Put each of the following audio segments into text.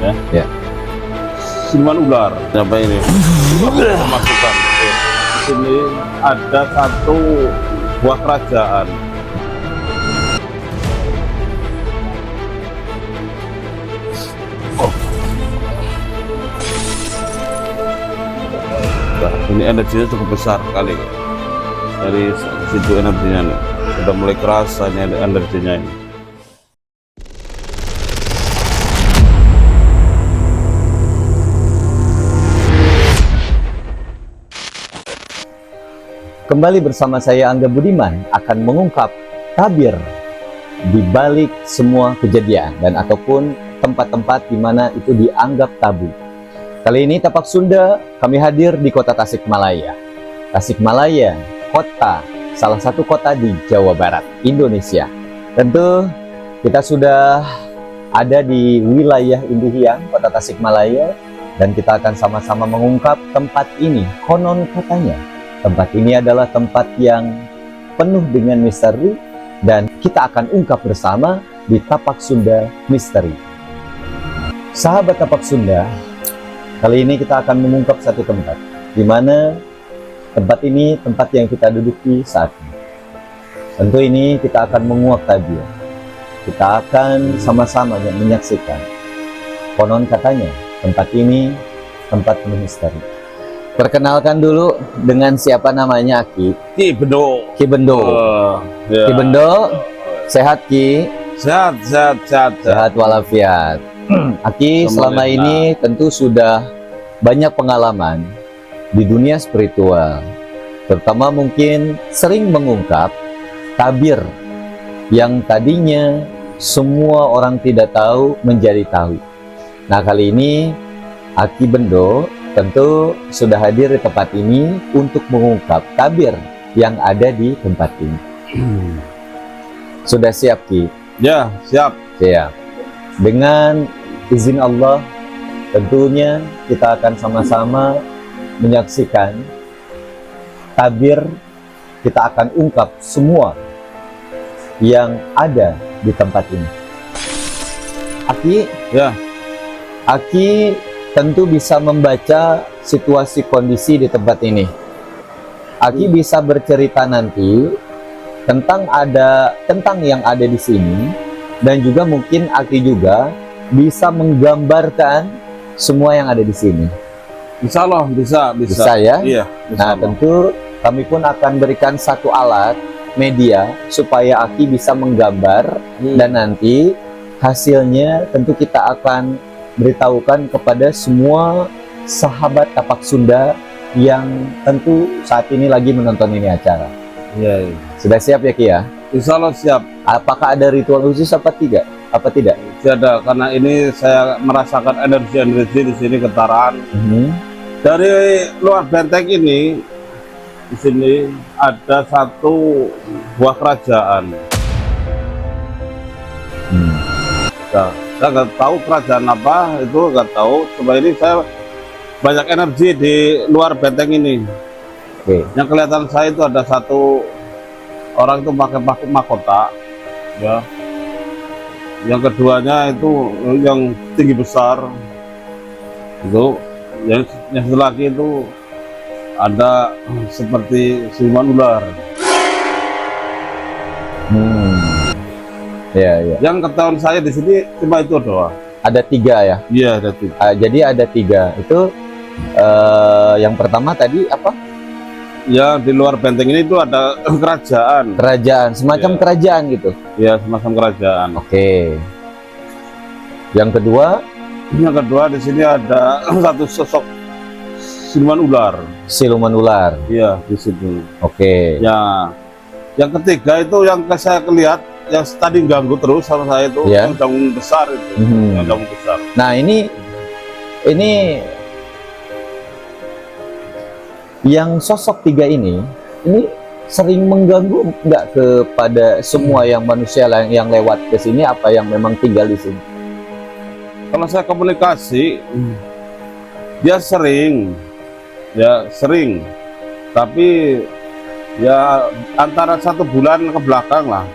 Ya. Ya. Siluman ular. Apa ini? Masukkan. Di sini ada satu buah kerajaan. Nah, ini energinya cukup besar kali. Dari situ energinya nih. Sudah mulai kerasa ini energinya ini. Kembali bersama saya Angga Budiman akan mengungkap tabir di balik semua kejadian dan ataupun tempat-tempat di mana itu dianggap tabu. Kali ini Tapak Sunda kami hadir di kota Tasikmalaya. Tasikmalaya, salah satu kota di Jawa Barat, Indonesia. Tentu kita sudah ada di wilayah Indihiyang, kota Tasikmalaya, dan kita akan sama-sama mengungkap tempat ini. Konon katanya tempat ini adalah tempat yang penuh dengan misteri dan kita akan ungkap bersama di Tapak Sunda Misteri. Sahabat Tapak Sunda, kali ini kita akan mengungkap satu tempat di mana tempat ini tempat yang kita duduki saat ini. Tentu ini kita akan menguak tabir. Kita akan sama-sama menyaksikan. Konon katanya tempat ini tempat penuh misteri. Perkenalkan dulu dengan siapa namanya Ki? Ki Bendo. Ki Bendo. Ya. Ki Bendo, sehat Ki? Sehat. Sehat walafiat. Aki selama ini tentu sudah banyak pengalaman di dunia spiritual. Terutama mungkin sering mengungkap tabir yang tadinya semua orang tidak tahu menjadi tahu. Nah, kali ini Aki Bendo tentu sudah hadir di tempat ini untuk mengungkap tabir yang ada di tempat ini. Sudah siap Ki? Ya, siap. Siap. Dengan izin Allah, tentunya kita akan sama-sama menyaksikan tabir. Kita akan ungkap semua yang ada di tempat ini. Aki, Ya. Aki tentu bisa membaca situasi kondisi di tempat ini. Aki bisa bercerita nanti tentang yang ada di sini, dan juga mungkin Aki juga bisa menggambarkan semua yang ada di sini. Insya Allah bisa. Bisa ya? Iya. Nah, tentu kami pun akan berikan satu alat media supaya Aki bisa menggambar, dan nanti hasilnya tentu kita akan beritahukan kepada semua sahabat Tapak Sunda yang tentu saat ini lagi menonton ini acara. Iya. Sudah siap ya Ki ya? Insya Allah siap. Apakah ada ritual khusus apa tidak? Tidak? Tidak, karena ini saya merasakan energi di sini getaran. Dari luar benteng ini, di sini ada satu buah kerajaan. Nah, saya nggak tahu kerajaan apa itu, nggak tahu. Coba ini saya banyak energi di luar benteng ini. Oke. Yang kelihatan saya itu ada satu orang itu pakai mahkota, ya. Yang keduanya itu yang tinggi besar, itu. Yang satu lagi itu ada seperti siluman ular. Ya. Yang ketahuan saya di sini cuma itu doang. Ada 3 ya? Iya, ada 3. Jadi ada 3. Itu yang pertama tadi apa? Ya, di luar benteng ini itu ada kerajaan. Kerajaan, semacam kerajaan gitu. Ya, semacam kerajaan. Oke. Yang kedua di sini ada satu sosok siluman ular. siluman ular. Iya, di situ. Oke. Ya. Yang ketiga itu yang saya lihat yang tadi ganggu terus sama saya itu, Ya. yang daun besar itu. Yang daun besar. Nah, ini yang sosok 3 ini sering mengganggu nggak kepada semua yang manusia yang lewat ke sini, apa yang memang tinggal di sini? Kalau saya komunikasi, dia sering, tapi ya antara 1 bulan ke belakang lah,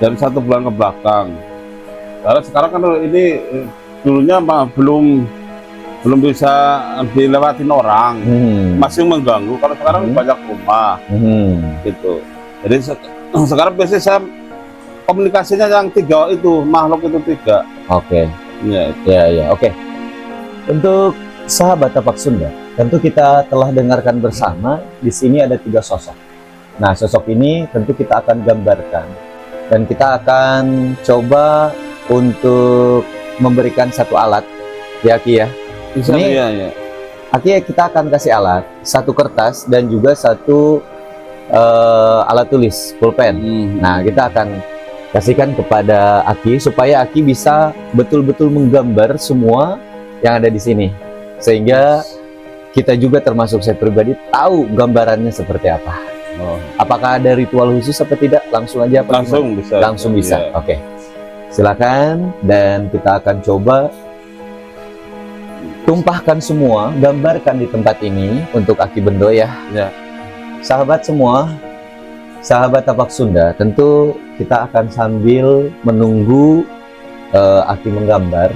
dari 1 bulan ke belakang. Karena sekarang kan ini dulunya belum bisa dilewatin orang, masih mengganggu. Kalau sekarang banyak rumah gitu. Jadi sekarang biasanya saya komunikasinya yang 3 itu, makhluk itu 3. Oke. Ya, Ya, oke. Untuk sahabat Tapak Sunda, tentu kita telah dengarkan bersama di sini ada 3 sosok. Nah, sosok ini tentu kita akan gambarkan dan kita akan coba untuk memberikan satu alat, ya Ki ya. bisa Ini- ya. Aki kita akan kasih alat, 1 kertas dan juga 1 alat tulis, pulpen. Nah, kita akan kasihkan kepada Aki supaya Aki bisa betul-betul menggambar semua yang ada di sini. Sehingga kita juga termasuk saya pribadi tahu gambarannya seperti apa. Oh, Apakah ada ritual khusus atau tidak? Langsung aja apa langsung bisa. gimana? Langsung bisa. Ya. Oke. Silakan dan kita akan coba tumpahkan semua, gambarkan di tempat ini untuk Aki Bendo ya. Ya. Sahabat semua, sahabat Tapak Sunda, tentu kita akan sambil menunggu Aki menggambar.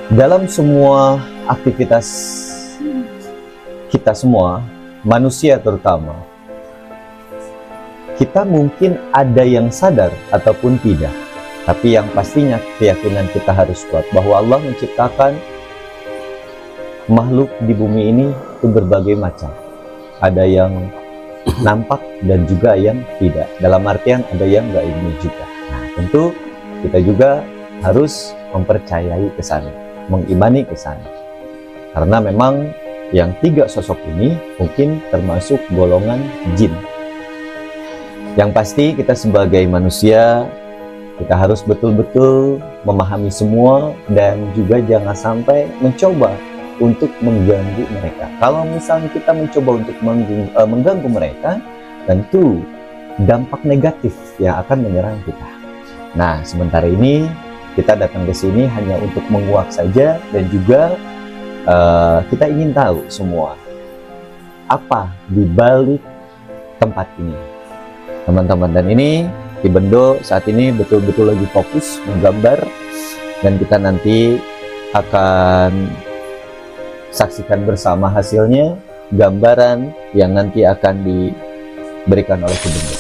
Dalam semua aktivitas kita semua, manusia terutama, kita mungkin ada yang sadar ataupun tidak. Tapi yang pastinya keyakinan kita harus kuat bahwa Allah menciptakan makhluk di bumi ini itu berbagai macam. Ada yang nampak dan juga yang tidak. Dalam artian ada yang nggak ini juga. Nah, tentu kita juga harus mempercayai ke sana, mengimani ke sana. Karena memang yang 3 sosok ini mungkin termasuk golongan jin. Yang pasti kita sebagai manusia, kita harus betul-betul memahami semua dan juga jangan sampai mencoba untuk mengganggu mereka. Kalau misalnya kita mencoba untuk mengganggu mereka, tentu dampak negatif yang akan menyerang kita. Nah, sementara ini kita datang ke sini hanya untuk menguak saja dan juga kita ingin tahu semua apa di balik tempat ini, teman-teman. Dan ini Ki Bendo saat ini betul-betul lagi fokus menggambar dan kita nanti akan saksikan bersama hasilnya, gambaran yang nanti akan diberikan oleh Ki Bendo.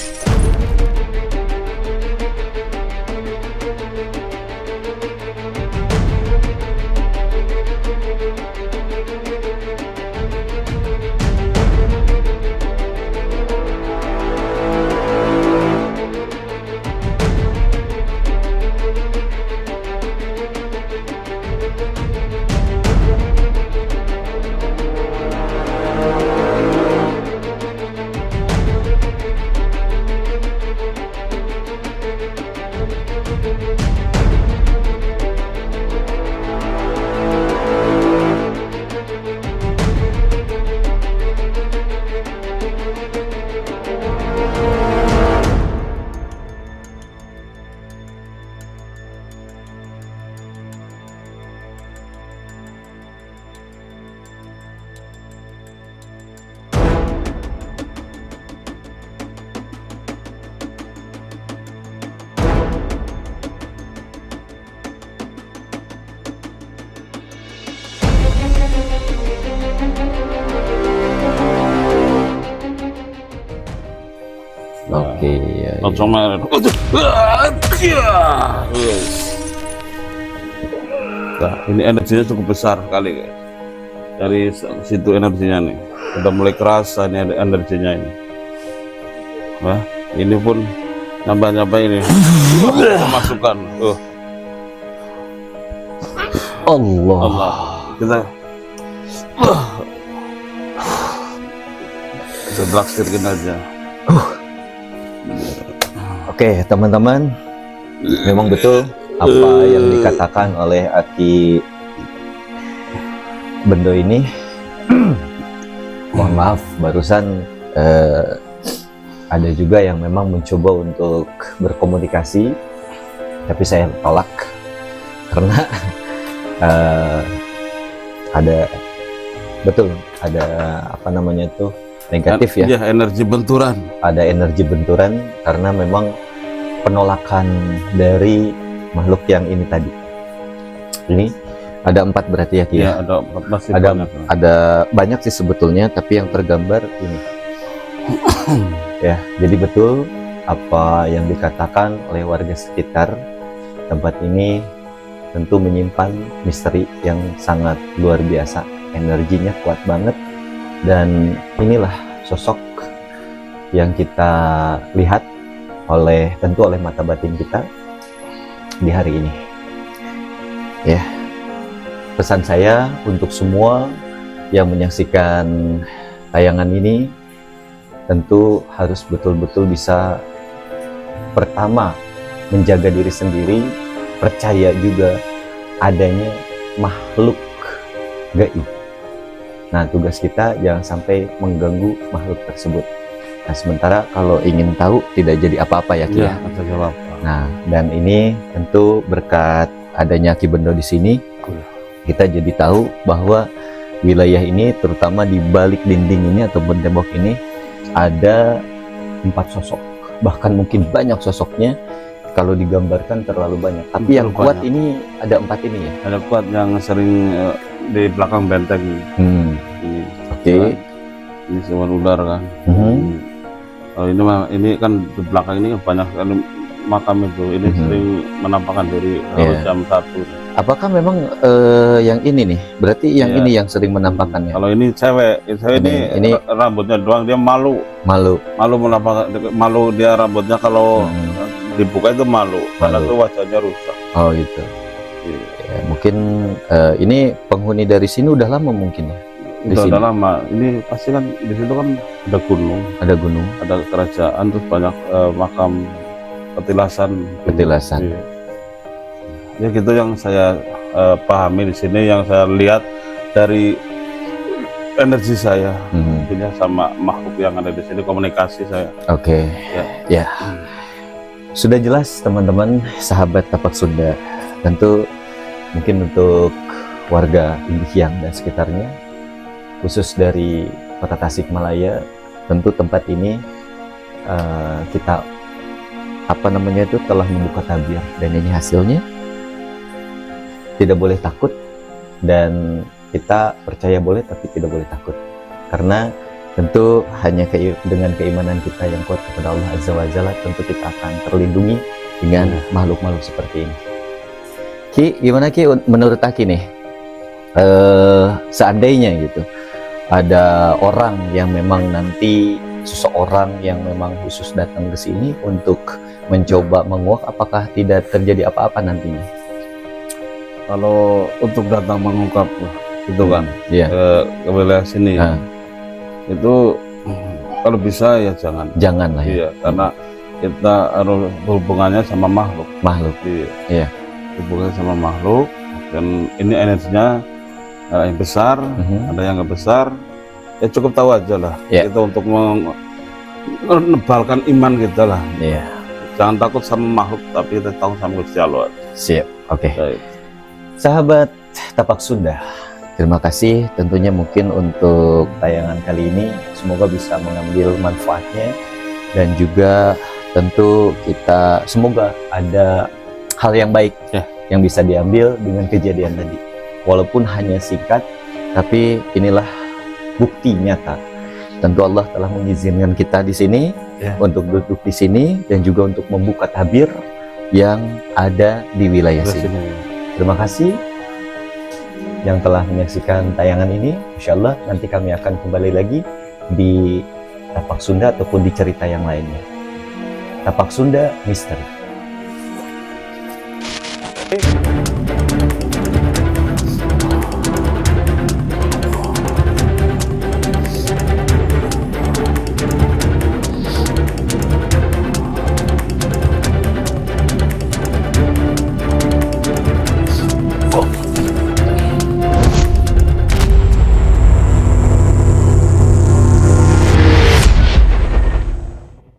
Oke, ya, ya. Langsung main. Nah, ini energinya cukup besar kali. Dari situ energinya nih. Udah mulai kerasa ini ada energinya ini. Wah, ini pun nambah-nambah ini. Masukkan. Allah. Allah. Kita terakhirkan aja. Oke, teman-teman, memang betul apa yang dikatakan oleh Aki Bendo ini. Mohon maaf, barusan ada juga yang memang mencoba untuk berkomunikasi, tapi saya tolak karena ada apa namanya itu negatif ya. Iya, energi benturan. Ada energi benturan karena memang penolakan dari makhluk yang ini tadi. Ini ada 4 berarti ya Ki? Ya, ada 14 Ada banyak. ada banyak sih sebetulnya, tapi yang tergambar ini. Ya, jadi betul apa yang dikatakan oleh warga sekitar. Tempat ini tentu menyimpan misteri yang sangat luar biasa, energinya kuat banget, dan inilah sosok yang kita lihat tentu oleh mata batin kita di hari ini. Ya, pesan saya untuk semua yang menyaksikan tayangan ini tentu harus betul-betul bisa pertama menjaga diri sendiri, percaya juga adanya makhluk gaib. Nah, tugas kita jangan sampai mengganggu makhluk tersebut. Nah, sementara kalau ingin tahu tidak jadi apa-apa ya Ki ya. Ada jawab. Nah, dan ini tentu berkat adanya Ki Bendo di sini, kita jadi tahu bahwa wilayah ini, terutama di balik dinding ini atau tembok ini, ada 4 sosok, bahkan mungkin banyak sosoknya. Kalau digambarkan terlalu banyak, tapi yang Terlalu kuat banyak. ini ada 4 ini ya. Ada kuat yang sering di belakang benteng ini. Oke. Ini siluman ular kan. Kalau ini mah, ini kan di belakang ini kan banyak sekali makam itu. Ini sering menampakkan diri Iya. jam 1. Apakah memang yang ini nih? Berarti yang Iya. ini yang sering menampakkannya. Kalau ini cewek Ini rambutnya doang, dia malu malu. menampakkan, malu dia rambutnya kalau dibuka itu malu, karena Malu. tuh wajahnya rusak. Oh gitu. Iya. Ya, mungkin ini penghuni dari sini udah lama mungkin ya. Di Udah sini. lama. Ini pasti kan di situ kan ada gunung, Ada gunung. ada kerajaan, terus banyak makam petilasan. Petilasan. Iya. Ya gitu yang saya pahami di sini, yang saya lihat dari energi saya, tentunya sama makhluk yang ada di sini, komunikasi saya. Oke. Ya. Sudah jelas teman-teman, sahabat Tapak Sunda. Tentu mungkin untuk warga Indihiyang dan sekitarnya, khusus dari Kota Tasikmalaya, tentu tempat ini kita telah membuka tabir, dan ini hasilnya. Tidak boleh takut, dan kita percaya boleh tapi tidak boleh takut, karena tentu hanya dengan keimanan kita yang kuat kepada Allah Azza wa Jalla, tentu kita akan terlindungi dengan makhluk-makhluk seperti ini. Ki, gimana Ki menurut Aki nih, seandainya gitu ada orang yang memang nanti, seseorang yang memang khusus datang ke sini untuk mencoba menguak, apakah tidak terjadi apa-apa nantinya? Kalau untuk datang mengungkap gitu kan, Iya. ke wilayah sini, itu kalau bisa ya jangan. Jangan lah ya. Iya, karena kita harus hubungannya sama makhluk. Makhluk. Iya. Hubungannya sama makhluk, dan ini energinya yang besar, ada yang nggak besar, ya cukup tahu aja lah. Iya. Kita untuk menebalkan iman kita lah. Iya. Jangan takut sama makhluk, tapi kita takut sama Gusti Allah. Siap. Oke. Baik. Sahabat Tapak Sunda, terima kasih tentunya mungkin untuk tayangan kali ini. Semoga bisa mengambil manfaatnya, dan juga tentu kita semoga ada hal yang baik yang bisa diambil dengan kejadian tadi. Walaupun hanya singkat, tapi inilah bukti nyata. Tentu Allah telah mengizinkan kita di sini untuk duduk di sini, dan juga untuk membuka tabir yang ada di wilayah sini. Terima kasih yang telah menyaksikan tayangan ini. Insya Allah nanti kami akan kembali lagi di Tapak Sunda ataupun di cerita yang lainnya. Tapak Sunda Misteri.